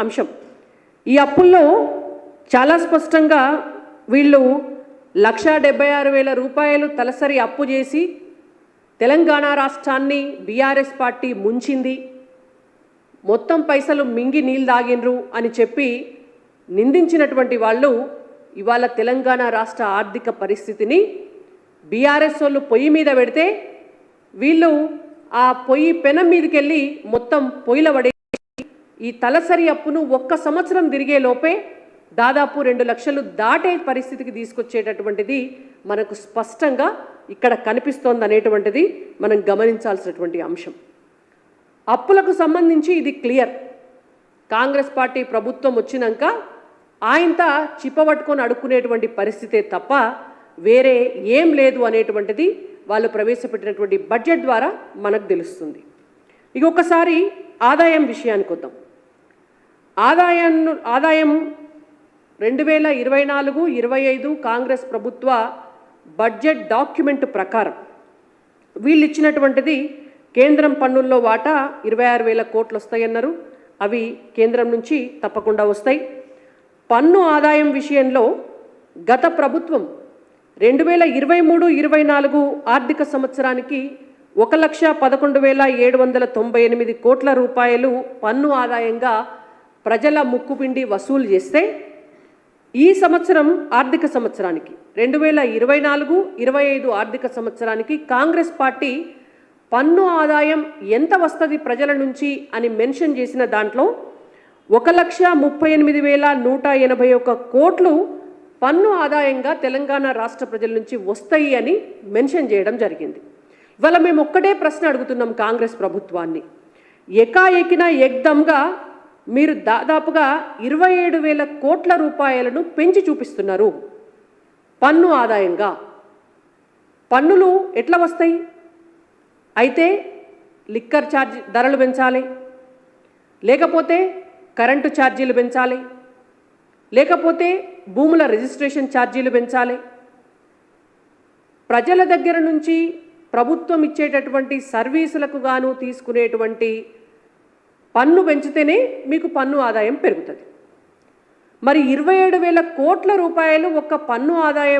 అంశం ఈ అప్పుల్లో చాలా స్పష్టంగా వీళ్ళు 1,76,000 రూపాయలు తలసరి అప్పు చేసి తెలంగాణ రాష్ట్రాన్ని బీఆర్ఎస్ పార్టీ ముంచింది, మొత్తం పైసలు మింగి నీళ్ళు తాగినరు అని చెప్పి నిందించినటువంటి వాళ్ళు ఇవాళ తెలంగాణ రాష్ట్ర ఆర్థిక పరిస్థితిని బీఆర్ఎస్ వాళ్ళు పొయ్యి మీద పెడితే వీళ్ళు ఆ పొయ్యి పెనం మీదకి వెళ్ళి మొత్తం పొయ్యిల పడే ఈ తలసరి అప్పును ఒక్క సంవత్సరం తిరిగే లోపే దాదాపు 2 లక్షలు దాటే పరిస్థితికి తీసుకొచ్చేటటువంటిది మనకు స్పష్టంగా ఇక్కడ కనిపిస్తోంది అనేటువంటిది మనం గమనించాల్సినటువంటి అంశం. అప్పులకు సంబంధించి ఇది క్లియర్. కాంగ్రెస్ పార్టీ ప్రభుత్వం వచ్చినాక ఆయనత చిప్పబట్టుకొని అడుక్కునేటువంటి పరిస్థితే తప్ప వేరే ఏం లేదు అనేటువంటిది వాళ్ళు ప్రవేశపెట్టినటువంటి బడ్జెట్ ద్వారా మనకు తెలుస్తుంది. ఇక ఒకసారి ఆదాయం విషయానికి వద్దాం. ఆదాయం 2024-25 కాంగ్రెస్ ప్రభుత్వ బడ్జెట్ డాక్యుమెంట్ ప్రకారం వీళ్ళు ఇచ్చినటువంటిది కేంద్రం పన్నుల్లో వాటా 26,000 కోట్లు వస్తాయన్నారు. అవి కేంద్రం నుంచి తప్పకుండా వస్తాయి. పన్ను ఆదాయం విషయంలో గత ప్రభుత్వం 2023-24 ఆర్థిక సంవత్సరానికి 1,11,798 కోట్ల రూపాయలు పన్ను ఆదాయంగా ప్రజల ముక్కుపిండి వసూలు చేస్తే ఈ సంవత్సరం ఆర్థిక సంవత్సరానికి 2024-25 ఆర్థిక సంవత్సరానికి కాంగ్రెస్ పార్టీ పన్ను ఆదాయం ఎంత వస్తుంది ప్రజల నుంచి అని మెన్షన్ చేసిన దాంట్లో 1,38,181 కోట్లు పన్ను ఆదాయంగా తెలంగాణ రాష్ట్ర ప్రజల నుంచి వస్తాయి అని మెన్షన్ చేయడం జరిగింది. ఇవాళ మేము ఒక్కటే ప్రశ్న అడుగుతున్నాం కాంగ్రెస్ ప్రభుత్వాన్ని, ఎకాఎకిన ఎగ్దమ్గా మీరు దాదాపుగా 27,000 కోట్ల రూపాయలను పెంచి చూపిస్తున్నారు పన్ను ఆదాయంగా. పన్నులు ఎట్లా వస్తాయి? అయితే లిక్కర్ ఛార్జ్ ధరలు పెంచాలి, లేకపోతే కరెంటు ఛార్జీలు పెంచాలి, లేకపోతే భూముల రిజిస్ట్రేషన్ ఛార్జీలు పెంచాలి. ప్రజల దగ్గర నుంచి ప్రభుత్వం ఇచ్చేటటువంటి సర్వీసులకు గాను తీసుకునేటువంటి పన్ను పెంచితేనే మీకు పన్ను ఆదాయం పెరుగుతుంది. మరి 27,000 కోట్ల రూపాయలు ఒక్క పన్ను ఆదాయం